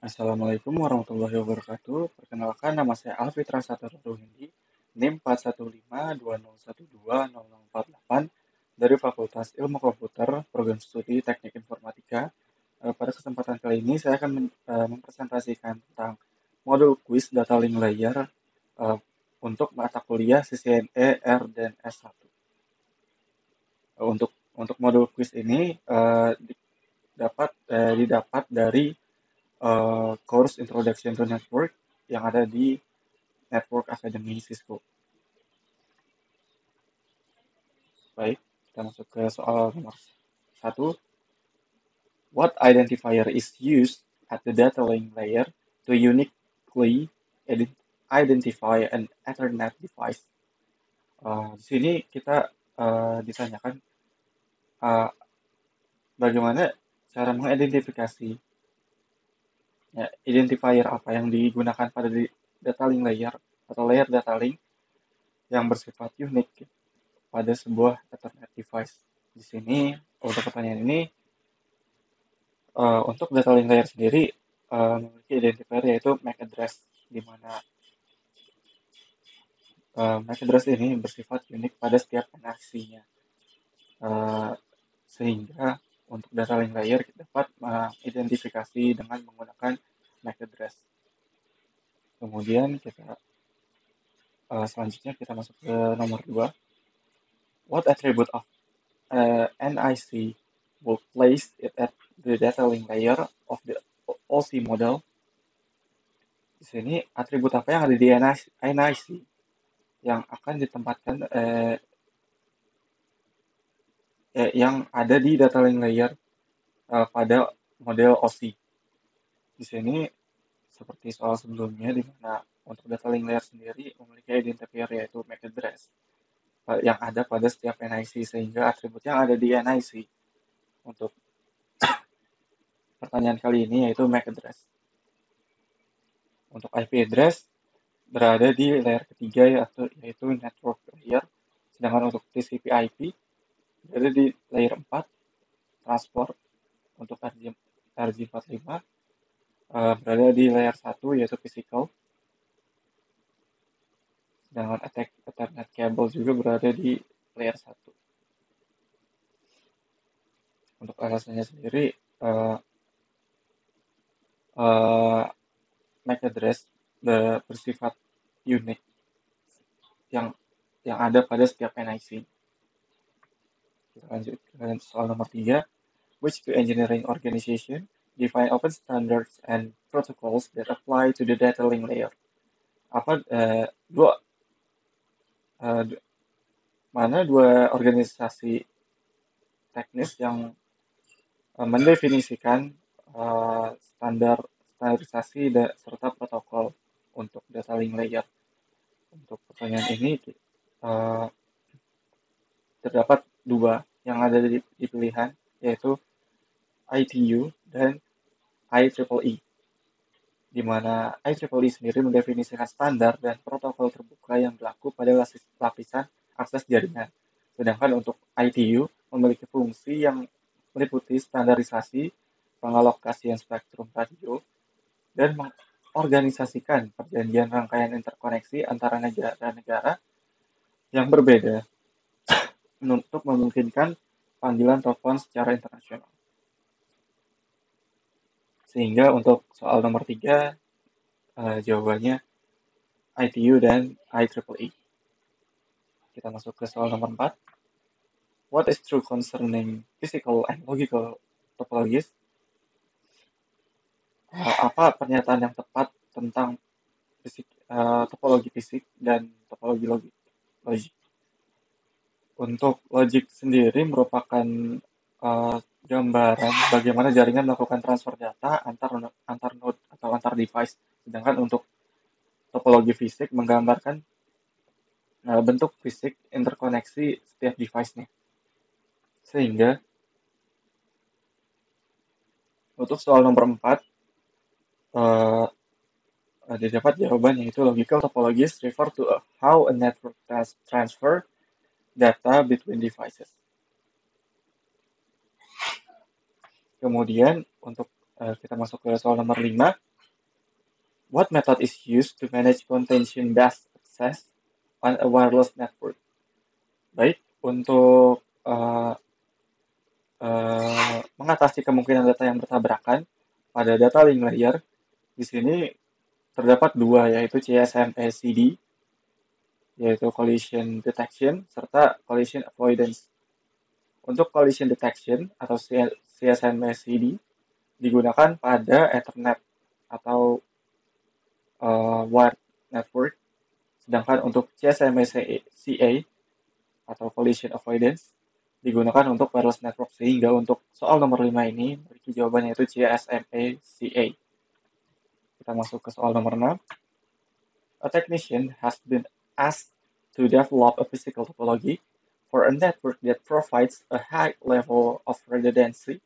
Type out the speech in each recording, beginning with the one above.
Assalamualaikum warahmatullahi wabarakatuh. Perkenalkan, nama saya Alfitra Satarduhindi, NIM 41520120048 dari Fakultas Ilmu Komputer, Program Studi Teknik Informatika. Pada kesempatan kali ini saya akan mempresentasikan tentang modul kuis Data Link Layer eh, untuk mata kuliah CCNE, R, dan S1. Untuk modul kuis ini didapat dari course Introduction to Network yang ada di Network Academy Cisco. Baik, kita masuk ke soal nomor 1. What identifier is used at the data link layer to uniquely identify an Ethernet device? Di sini kita ditanyakan uh, bagaimana cara mengidentifikasi ya, identifier apa yang digunakan pada data link layer atau layer data link yang bersifat unik pada sebuah Ethernet device. Di sini untuk pertanyaan ini untuk data link layer sendiri memiliki identifier yaitu MAC address, di mana MAC address ini bersifat unik pada setiap NIC-nya, sehingga untuk data link layer kita dapat mengidentifikasi dengan menggunakan MAC address. Kemudian selanjutnya kita masuk ke nomor 2. What attribute of NIC will place it at the data link layer of the OC model? Di sini atribut apa yang ada di NIC yang akan ditempatkan yang ada di data link layer pada model OC. Di sini seperti soal sebelumnya, di mana untuk data link layer sendiri memiliki identifier yaitu MAC address yang ada pada setiap NIC, sehingga atribut yang ada di NIC untuk pertanyaan kali ini yaitu MAC address. Untuk IP address berada di layer ketiga yaitu network layer, sedangkan untuk TCP IP berada di layer 4 transport. Untuk RJ45 berada di layer 1 yaitu physical, sedangkan Ethernet cable juga berada di layer 1. Untuk alasannya sendiri, MAC address bersifat unik yang ada pada setiap NIC. Kita lanjut ke soal nomor 3. Which two engineering organization define open standards and protocols that apply to the data link layer? Mana dua organisasi teknis yang mendefinisikan standarisasi serta protokol untuk data link layer? Untuk pertanyaan ini terdapat dua yang ada di pilihan, yaitu ITU dan IEEE, di mana IEEE sendiri mendefinisikan standar dan protokol terbuka yang berlaku pada lapisan akses jaringan. Sedangkan untuk ITU memiliki fungsi yang meliputi standarisasi, pengalokasian spektrum radio, dan mengorganisasikan perjanjian rangkaian interkoneksi antara negara-negara yang berbeda untuk memungkinkan panggilan telepon secara internasional. Sehingga untuk soal nomor 3, jawabannya ITU dan IEEE. Kita masuk ke soal nomor 4. What is true concerning physical and logical topologies? Apa pernyataan yang tepat tentang topologi fisik dan topologi logik? Untuk logik sendiri merupakan gambaran bagaimana jaringan melakukan transfer data antar node atau antar device. Sedangkan untuk topologi fisik menggambarkan bentuk fisik interkoneksi setiap device-nya. Sehingga untuk soal nomor 4 didapat jawaban, yaitu logical topologies refer to how a network transfer data between devices. Kemudian untuk kita masuk ke soal nomor 5. What method is used to manage contention-based access on a wireless network? Baik, untuk mengatasi kemungkinan data yang bertabrakan pada data link layer, di sini terdapat dua, yaitu CSMA-CD, yaitu collision detection, serta collision avoidance. Untuk collision detection atau CSMA-CD digunakan pada Ethernet atau wired network, sedangkan untuk CSMA-CA atau collision avoidance digunakan untuk wireless network. Sehingga untuk soal nomor 5 ini memiliki jawabannya yaitu CSMA-CA. Kita masuk ke soal nomor 6. A technician has been asked to develop a physical topology for a network that provides a high level of redundancy,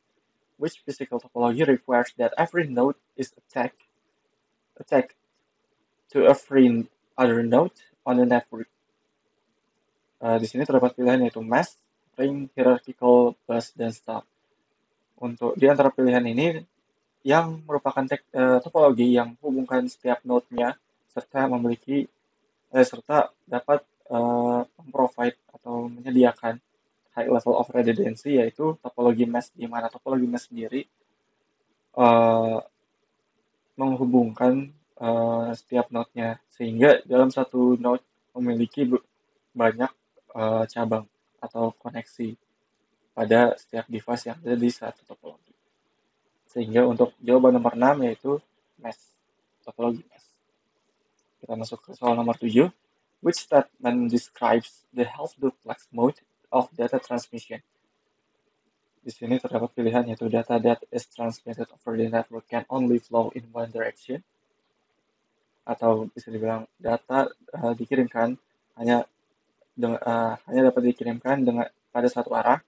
which physical topology requires that every node is attached to every other node on the network. Di sini terdapat pilihan yaitu mesh, ring, hierarchical, bus, dan star. Untuk di antara pilihan ini yang merupakan topologi yang hubungkan setiap node-nya serta dapat memprovide atau menyediakan high level of redundancy, yaitu topologi mesh, di mana topologi mesh sendiri menghubungkan setiap node-nya, sehingga dalam satu node memiliki banyak cabang atau koneksi pada setiap device yang ada di satu topologi. Sehingga untuk jawaban nomor 6 yaitu mesh, topologi mesh. Kita masuk ke soal nomor 7. Which statement describes the half-duplex mode of data transmission? Di sini terdapat pilihan yaitu data that is transmitted over the network can only flow in one direction, atau bisa dibilang data dikirimkan hanya dapat dikirimkan pada satu arah.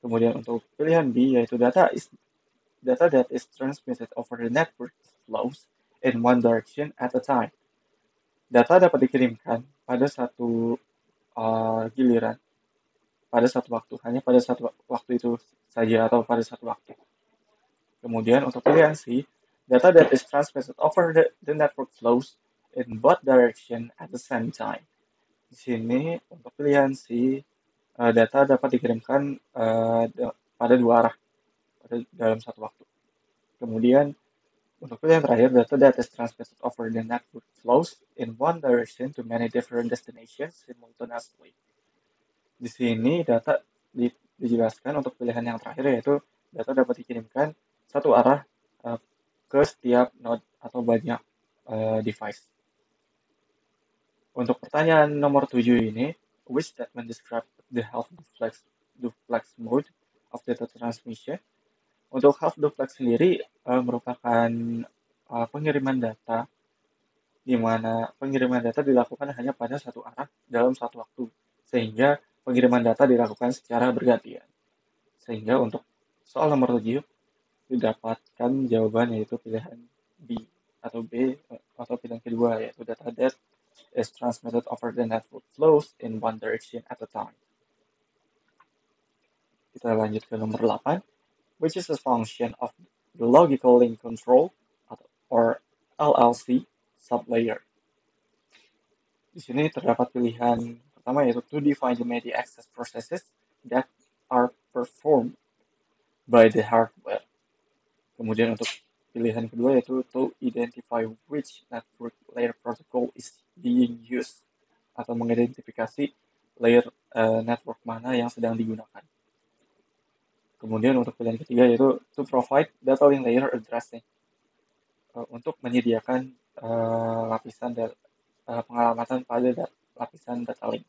Kemudian untuk pilihan B yaitu data that is transmitted over the network flows in one direction at a time. Data dapat dikirimkan pada satu giliran, pada satu waktu, hanya pada satu waktu itu saja atau pada satu waktu. Kemudian untuk pilihan C, data that is transmitted over the network flows in both direction at the same time. Di sini untuk pilihan C, data dapat dikirimkan pada dua arah dalam satu waktu. Kemudian untuk pilihan terakhir, data that is transmitted over the network flows in one direction to many different destinations simultaneously. Di sini data dijelaskan untuk pilihan yang terakhir, yaitu data dapat dikirimkan satu arah ke setiap node atau banyak device. Untuk pertanyaan nomor 7 ini, which statement describe the half-duplex mode of data transmission? Untuk half-duplex sendiri merupakan pengiriman data, di mana pengiriman data dilakukan hanya pada satu arah dalam satu waktu, sehingga pengiriman data dilakukan secara bergantian. Sehingga untuk soal nomor 7 didapatkan jawaban yaitu pilihan B atau pilihan kedua, yaitu data that is transmitted over the network flows in one direction at a time. Kita lanjut ke nomor 8. Which is a function of the logical link control or LLC sublayer. Di sini terdapat pilihan pertama yaitu to define the media access processes that are performed by the hardware. Kemudian untuk pilihan kedua yaitu to identify which network layer protocol is being used, atau mengidentifikasi layer network mana yang sedang digunakan. Kemudian untuk pilihan ketiga yaitu to provide data link layer addressing, untuk menyediakan lapisan pengalamatan pada lapisan data link.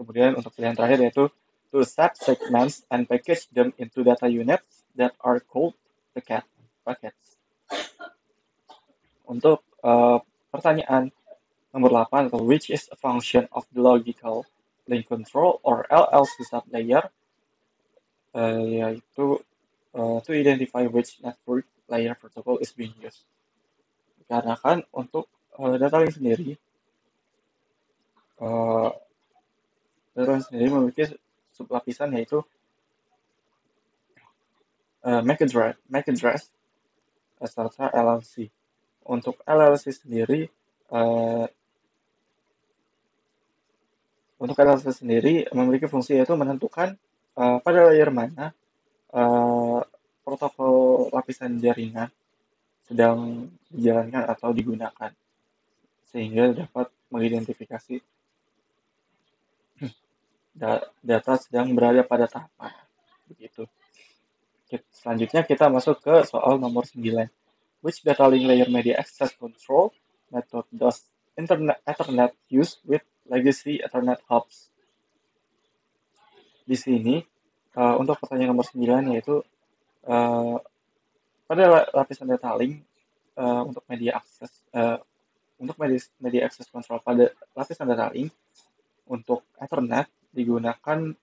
Kemudian untuk pilihan terakhir yaitu to set segments and package them into data units that are called packets. Untuk pertanyaan nomor 8 atau which is a function of the logical link control or LLC sublayer, yaitu to identify which network layer protocol is being used. Dikarenakan untuk data link sendiri memiliki sublapisan yaitu MAC address serta LLC. Untuk LLC sendiri, uh, memiliki fungsi yaitu menentukan pada layer mana uh, protokol lapisan jaringan sedang dijalankan atau digunakan, sehingga dapat mengidentifikasi data sedang berada pada tahap mana. Begitu. Selanjutnya kita masuk ke soal nomor 9. Which data link layer media access control method does Ethernet use with legacy Ethernet hubs? Di sini untuk pertanyaan nomor 9 yaitu uh, pada lapisan data link untuk media akses untuk media access control pada lapisan data link untuk Ethernet digunakan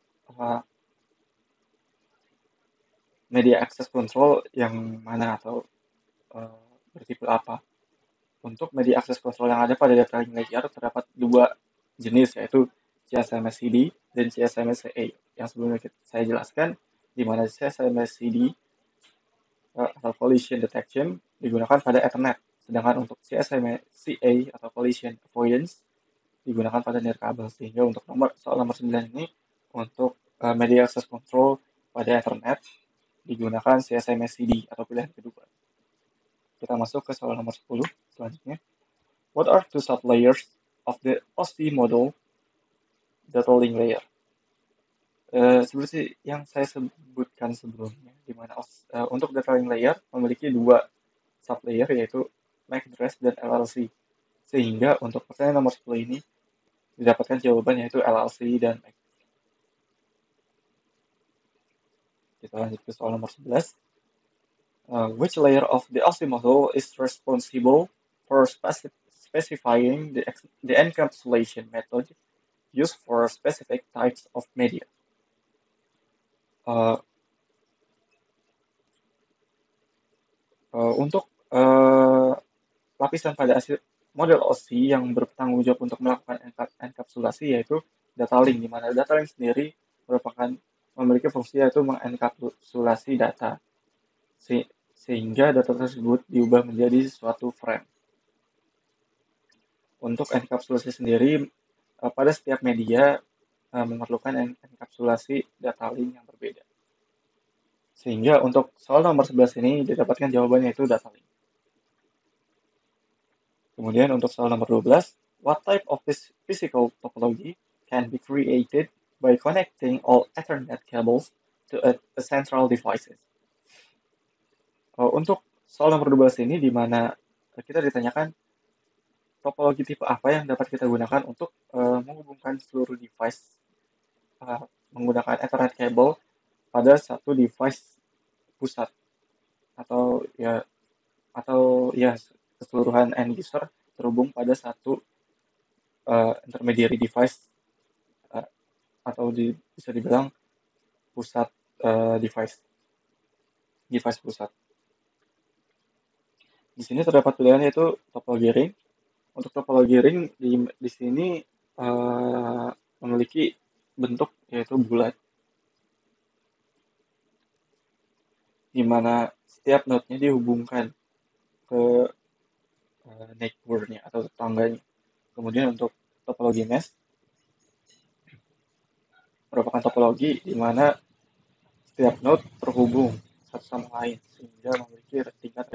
media access control yang mana atau bertipe apa. Untuk media access control yang ada pada data link layer terdapat dua jenis, yaitu CSMS-CD dan CSMS-CA. Yang sebelumnya saya jelaskan, di mana CSMS-CD atau collision detection digunakan pada Ethernet, sedangkan untuk CSMS-CA atau collision avoidance digunakan pada nirkabel. Sehingga untuk soal nomor 9 ini untuk media access control pada Ethernet digunakan CSMS-CD atau pilihan kedua. Kita masuk ke soal nomor 10 selanjutnya. What are two sublayers of the OSI model data link layer? Seperti yang saya sebutkan sebelumnya, di mana untuk data link layer memiliki dua sublayer, yaitu MAC address dan LLC. Sehingga untuk pertanyaan nomor 10 ini didapatkan jawaban yaitu LLC dan MAC. Kita lanjut ke soal nomor 11. Which layer of the OSI model is responsible for specifying the encapsulation method used for specific types of media? Untuk lapisan pada model OSI yang bertanggung jawab untuk melakukan enkapsulasi yaitu data link, di mana data link sendiri memiliki fungsi yaitu mengenkapsulasi data sehingga data tersebut diubah menjadi suatu frame. Untuk enkapsulasi sendiri pada setiap media memerlukan enkapsulasi data link yang berbeda. Sehingga untuk soal nomor 11 ini didapatkan jawabannya yaitu data link. Kemudian untuk soal nomor 12, what type of physical topology can be created by connecting all Ethernet cables to a central devices? Untuk soal nomor 12 ini, di mana kita ditanyakan topologi tipe apa yang dapat kita gunakan untuk menghubungkan seluruh device menggunakan Ethernet cable pada satu device pusat atau keseluruhan end user terhubung pada satu intermediary device atau bisa dibilang pusat device pusat. Di sini terdapat pilihan yaitu topologi ring. Untuk topologi ring di sini memiliki bentuk yaitu bulat, di mana setiap node-nya dihubungkan ke neighbor-nya atau tetangganya. Kemudian untuk topologi mesh merupakan topologi di mana setiap node terhubung satu sama lain sehingga memiliki tingkat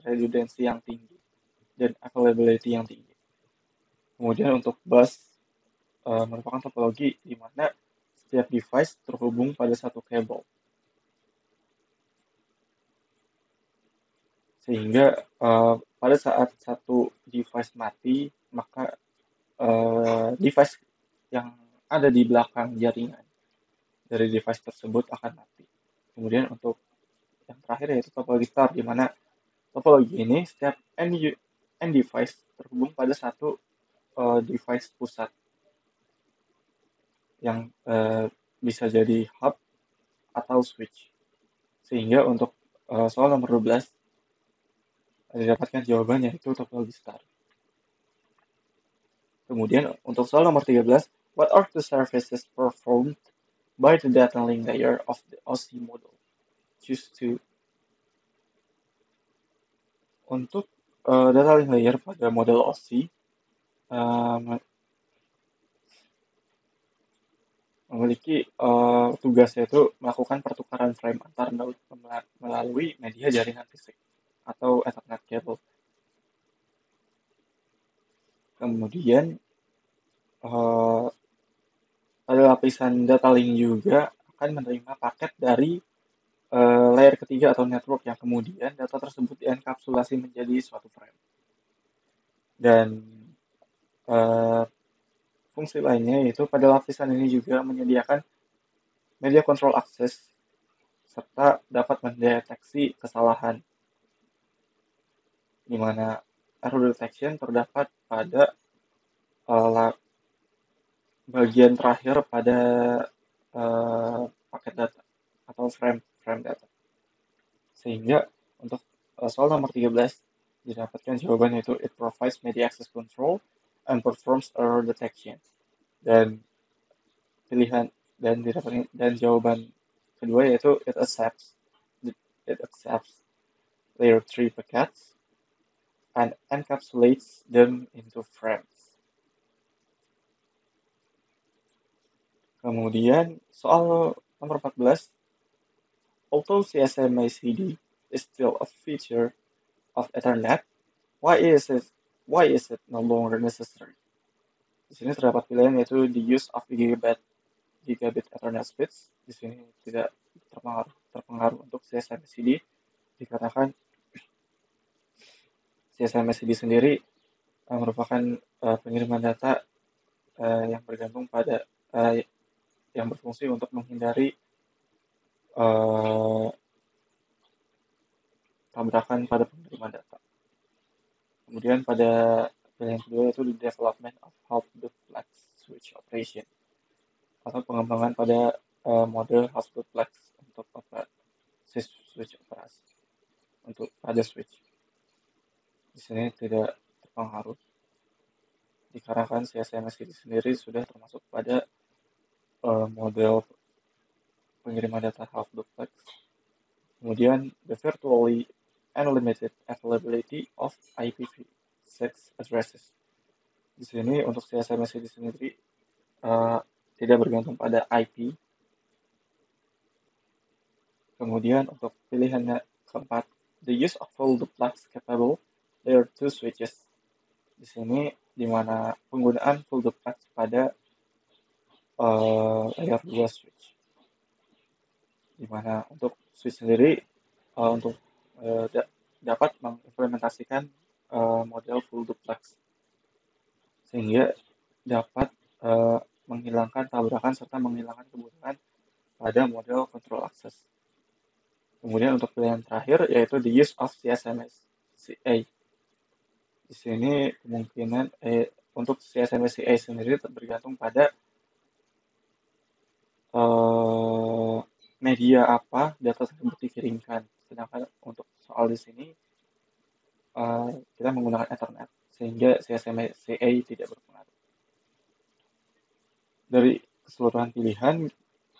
redundancy yang tinggi dan availability yang tinggi. Kemudian untuk bus merupakan topologi di mana setiap device terhubung pada satu kabel. Sehingga pada saat satu device mati, maka device yang ada di belakang jaringan dari device tersebut akan mati. Kemudian untuk yang terakhir yaitu topologi star, di mana topologi ini setiap end device terhubung pada satu device pusat yang bisa jadi hub atau switch. Sehingga untuk soal nomor 12 didapatkan jawaban yaitu topologi star. Kemudian untuk soal nomor 13, what are the services performed by the data link layer of the OSI model? Choose to. Untuk data link layer pada model OC memiliki tugas yaitu melakukan pertukaran frame antar node melalui media jaringan fisik atau Ethernet cable. Kemudian pada lapisan data link juga akan menerima paket dari layer ketiga atau network yang kemudian data tersebut dienkapsulasi menjadi suatu frame. Dan fungsi lainnya yaitu pada lapisan ini juga menyediakan media control access serta dapat mendeteksi kesalahan, di mana error detection terdapat pada bagian terakhir pada paket data atau frame data. Sehingga untuk soal nomor 13 didapatkan jawaban yaitu it provides media access control and performs error detection. Dan pilihan dan jawaban kedua yaitu it accepts layer 3 packets and encapsulates them into frames. Kemudian soal nomor 14, although CSMA/CD is still a feature of Ethernet, why is it no longer necessary? Di sini terdapat pilihan yaitu the use of gigabit Ethernet speeds. Di sini tidak terpengaruh untuk CSMA/CD dikarenakan CSMA/CD sendiri merupakan pengiriman data yang bergantung pada yang berfungsi untuk menghindari tabrakan pada pengiriman data. Kemudian pada pilihan kedua yaitu the development of half duplex switch operation atau pengembangan pada model half duplex untuk switch operasi untuk pada switch. Di sini tidak terpengaruh dikarenakan CSMA/CD sendiri sudah termasuk pada model pengiriman data half duplex. Kemudian the virtually unlimited availability of IPv6 addresses. Di sini untuk CSMA/CD sendiri tidak bergantung pada IP. Kemudian untuk pilihannya keempat, the use of full duplex capable layer 2 switches. Di sini di mana penggunaan full duplex pada layer 2 switch. Di mana untuk switch sendiri untuk dapat mengimplementasikan model full duplex sehingga dapat menghilangkan tabrakan serta menghilangkan kebutuhan pada model control access. Kemudian untuk pilihan terakhir yaitu the use of CSMA/CA. Di sini kemungkinan untuk CSMA/CA sendiri bergantung pada media apa data tersebut dikirimkan. Sedangkan untuk soal di sini kita menggunakan Ethernet sehingga CSMA/CA tidak berpengaruh. Dari keseluruhan pilihan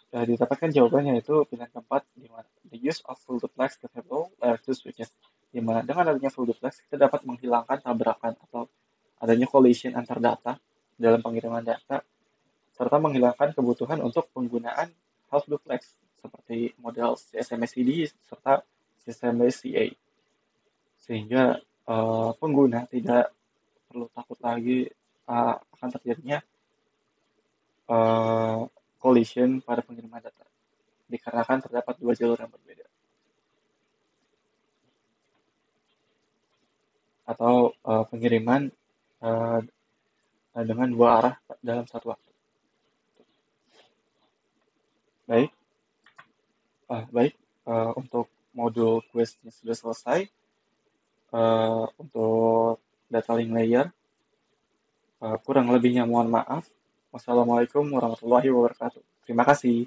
didapatkan jawabannya yaitu pilihan keempat di mana the use of full duplex capable layer 2 switches, di mana dengan adanya full duplex kita dapat menghilangkan tabrakan atau adanya collision antar data dalam pengiriman data serta menghilangkan kebutuhan untuk penggunaan half duplex seperti model CSMA/CD serta CSMA/CA, sehingga pengguna tidak perlu takut lagi akan terjadinya collision pada pengiriman data dikarenakan terdapat dua jalur yang berbeda atau pengiriman dengan dua arah dalam satu waktu. Baik, untuk modul quiznya sudah selesai. Untuk data link layer kurang lebihnya mohon maaf. Wassalamualaikum warahmatullahi wabarakatuh. Terima kasih.